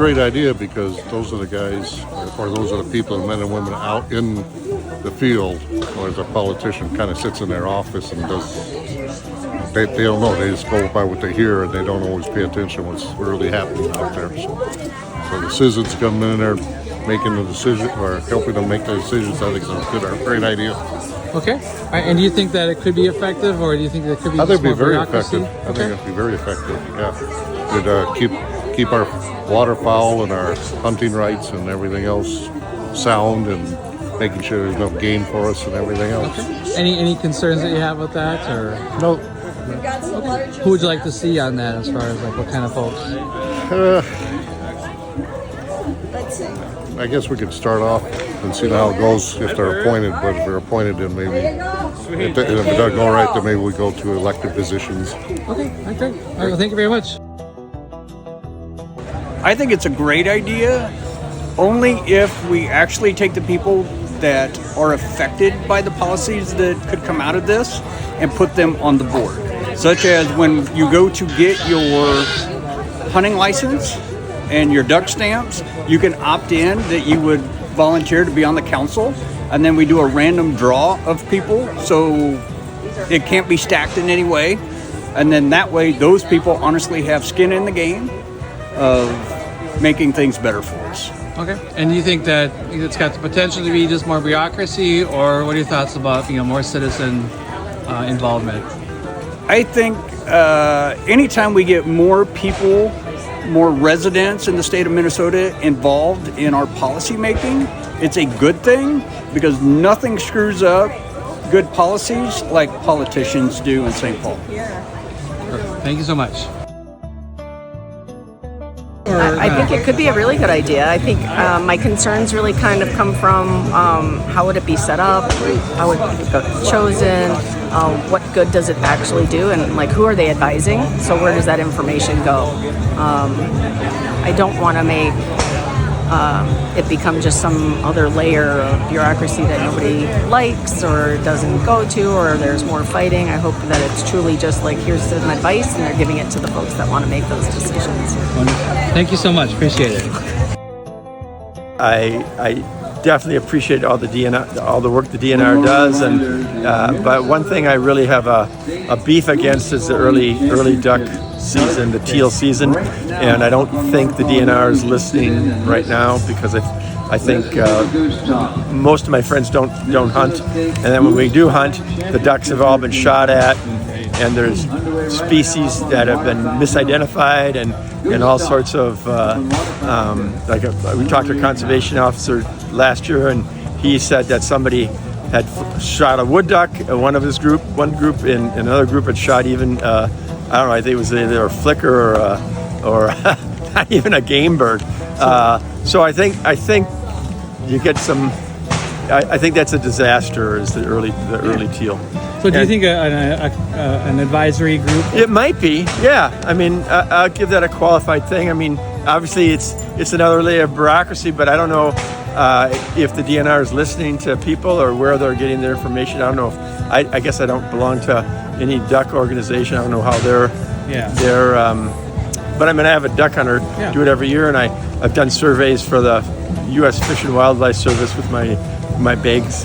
great idea because those are the guys, or those are the people, the men and women out in the field, whereas a politician kind of sits in their office and does. They don't know. They just go by what they hear, and they don't always pay attention to what's really happening out there. So the citizens come in there making the decision or helping them make the decisions. I think it's a great idea. Okay. All right. And do you think that it could be effective, or do you think that it could be? I think it'd be very bureaucracy? effective. I think it'd be very effective. Yeah, it'd keep our waterfowl and our hunting rights and everything else sound, and making sure there's enough game for us and everything else. Okay. Any concerns that you have with that, or no? Okay. Who would you like to see on that, as far as like what kind of folks? I guess we could start off and see how it goes if they're appointed. But if they're appointed, then maybe if it doesn't go right, then maybe we go to elected positions. Okay, okay. All right, well, thank you very much. I think it's a great idea, only if we actually take the people that are affected by the policies that could come out of this and put them on the board. Such as when you go to get your hunting license and your duck stamps, you can opt in that you would volunteer to be on the council, and then we do a random draw of people, so it can't be stacked in any way. And then that way, those people honestly have skin in the game of making things better for us. Okay. And do you think that it's got the potential to be just more bureaucracy, or what are your thoughts about more citizen involvement? I think anytime we get more people, more residents in the state of Minnesota involved in our policy making, it's a good thing, because nothing screws up good policies like politicians do in St. Paul. Perfect. Thank you so much. I think it could be a really good idea. I think my concerns really kind of come from how would it be set up, how would it be chosen, what good does it actually do, and like who are they advising? So where does that information go? I don't want to make it become just some other layer of bureaucracy that nobody likes or doesn't go to, or there's more fighting. I hope that it's truly just like, here's some advice, and they're giving it to the folks that want to make those decisions. Wonderful. Thank you so much. Appreciate it. I definitely appreciate all the work the DNR does, and but one thing I really have a beef against is the early duck season, the teal season, and I don't think the DNR is listening right now, because I think most of my friends don't hunt, and then when we do hunt, the ducks have all been shot at, and there's species that have been misidentified and all sorts of we talked to a conservation officer last year, and he said that somebody had shot a wood duck, one group in another group had shot even I don't know, I think it was either a flicker or not even a game bird. So I think you get some. I think that's a disaster. Is the early teal. So do you think an advisory group? It might be, yeah. I mean, I'll give that a qualified thing. I mean, obviously it's another layer of bureaucracy, but I don't know if the DNR is listening to people or where they're getting their information. I don't know. I guess I don't belong to any duck organization. I don't know how they're. But I mean, I have a duck hunter do it every year, and I've done surveys for the U.S. Fish and Wildlife Service with my bags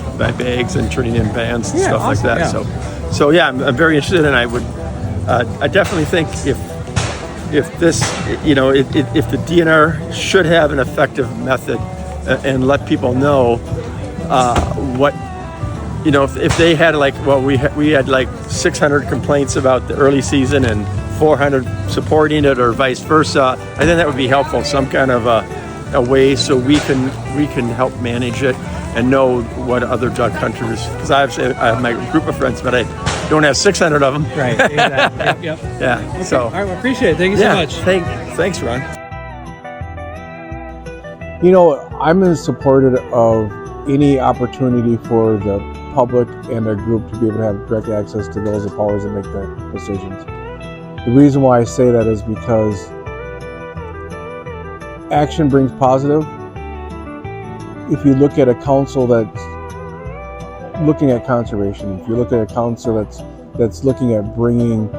and turning in bands and stuff like that. Yeah. So yeah, I'm very interested, and I definitely think if this, if the DNR should have an effective method and let people know what, if they had we had like 600 complaints about the early season and 400 supporting it, or vice versa, I think that would be helpful. Some kind of a way so we can help manage it and know what other duck hunters, because I have my group of friends, but I don't have 600 of them. Right. Exactly. Yep. Yeah. Okay. So. All right. Well, appreciate it. Thank you so much. Thanks, Ron. I'm in support of any opportunity for the public and their group to be able to have direct access to those powers that make the decisions. The reason why I say that is because action brings positive. If you look at a council that's looking at conservation, if you look at a council that's looking at bringing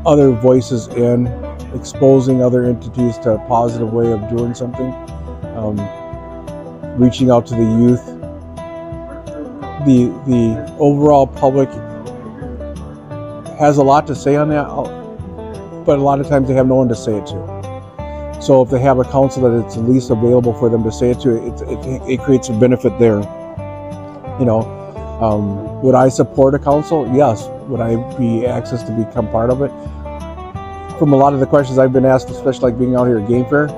other voices in exposing other entities to a positive way of doing something, reaching out to the youth. The overall public has a lot to say on that, but a lot of times they have no one to say it to. So if they have a council that it's at least available for them to say it to, it creates a benefit there. Would I support a council? Yes. Would I be access to become part of it? From a lot of the questions I've been asked, especially like being out here at Game Fair,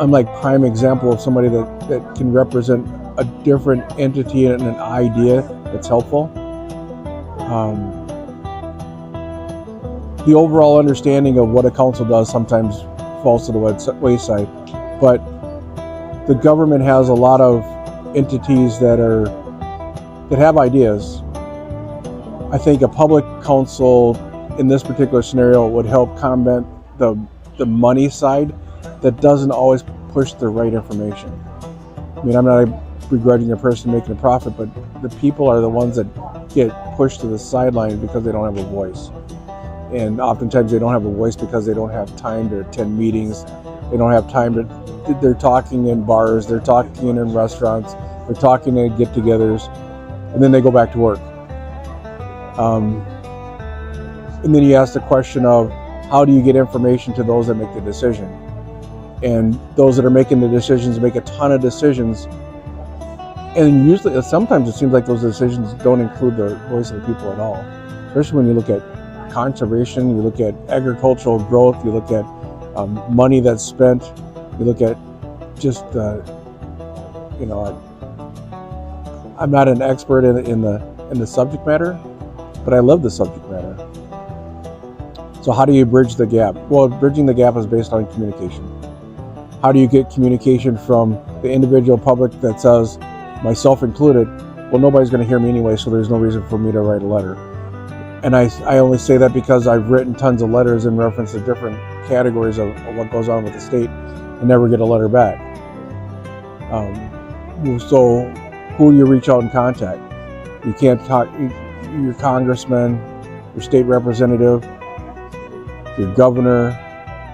I'm like prime example of somebody that can represent a different entity and an idea that's helpful. The overall understanding of what a council does sometimes falls to the wayside, but the government has a lot of entities that have ideas. I think a public council in this particular scenario would help combat the money side that doesn't always push the right information. I mean, I'm not begrudging a person making a profit, but the people are the ones that get pushed to the sideline because they don't have a voice. And oftentimes they don't have a voice because they don't have time to attend meetings. They don't have time they're talking in bars, they're talking in restaurants, they're talking at get-togethers, and then they go back to work. And then you ask the question of how do you get information to those that make the decision? And those that are making the decisions make a ton of decisions. And usually, sometimes it seems like those decisions don't include the voice of the people at all. Especially when you look at conservation, you look at agricultural growth, you look at money that's spent, you look at just, I'm not an expert in the subject matter, but I love the subject matter. So how do you bridge the gap? Well, bridging the gap is based on communication. How do you get communication from the individual public that says, myself included, well, nobody's going to hear me anyway, so there's no reason for me to write a letter. And I only say that because I've written tons of letters in reference to different categories of what goes on with the state and never get a letter back. So who do you reach out and contact? You can't talk, your congressman, your state representative, your governor,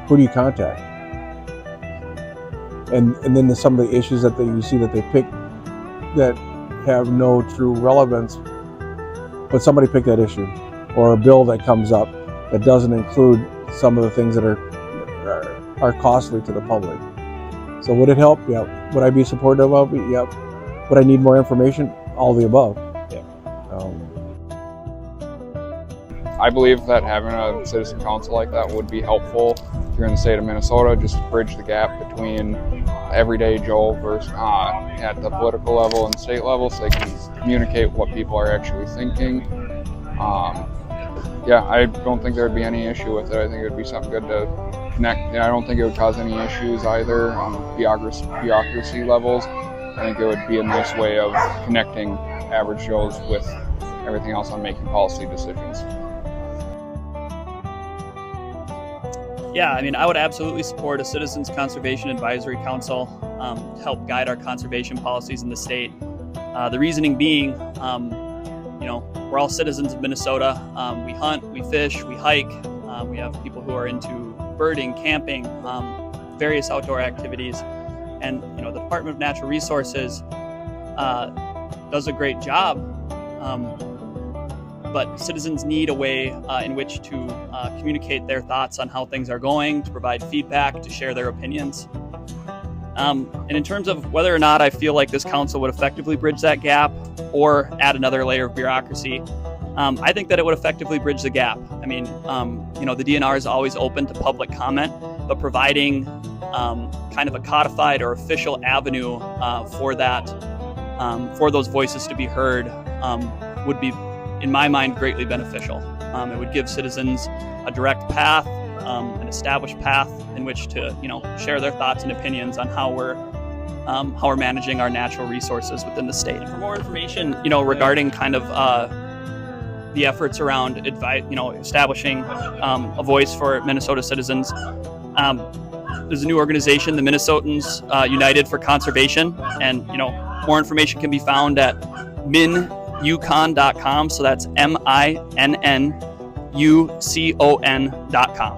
who do you contact? And then some of the issues that you see that they pick that have no true relevance, but somebody picked that issue, or a bill that comes up that doesn't include some of the things that are costly to the public. So would it help? Yeah. Would I be supportive of it? Yep. Would I need more information? All the above. Yeah. I believe that having a citizen council like that would be helpful if you're in the state of Minnesota, just to bridge the gap between everyday Joe versus at the political level and state level, so they can communicate what people are actually thinking. Yeah, I don't think there would be any issue with it. I think it would be something good to connect. I don't think it would cause any issues either on bureaucracy levels. I think it would be a nice way of connecting average Joes with everything else on making policy decisions. Yeah, I mean, I would absolutely support a Citizens Conservation Advisory Council to help guide our conservation policies in the state. The reasoning being, we're all citizens of Minnesota. We hunt, we fish, we hike. We have people who are into birding, camping, various outdoor activities. And, the Department of Natural Resources does a great job. But citizens need a way in which to communicate their thoughts on how things are going, to provide feedback, to share their opinions. And in terms of whether or not I feel like this council would effectively bridge that gap or add another layer of bureaucracy, I think that it would effectively bridge the gap. I mean, the DNR is always open to public comment, but providing kind of a codified or official avenue for that, for those voices to be heard, would be, in my mind, greatly beneficial. It would give citizens a direct path, an established path in which to, share their thoughts and opinions on how we're managing our natural resources within the state. For more information, regarding kind of the efforts around establishing a voice for Minnesota citizens, there's a new organization, the Minnesotans United for Conservation, and more information can be found at MinUcon.com. So that's MINNUCON.com.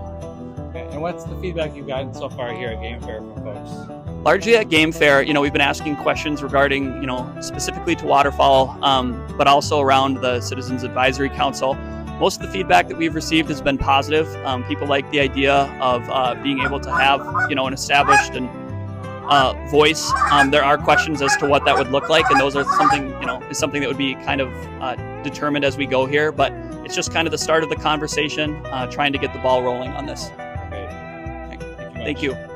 And what's the feedback you've gotten so far here at Game Fair from folks? Largely at Game Fair, we've been asking questions regarding, specifically to waterfowl, but also around the Citizens Advisory Council. Most of the feedback that we've received has been positive. People like the idea of being able to have, an established and voice. There are questions as to what that would look like, and those are something that would be kind of determined as we go here. But it's just kind of the start of the conversation, trying to get the ball rolling on this. Great. Thank you. Thank you.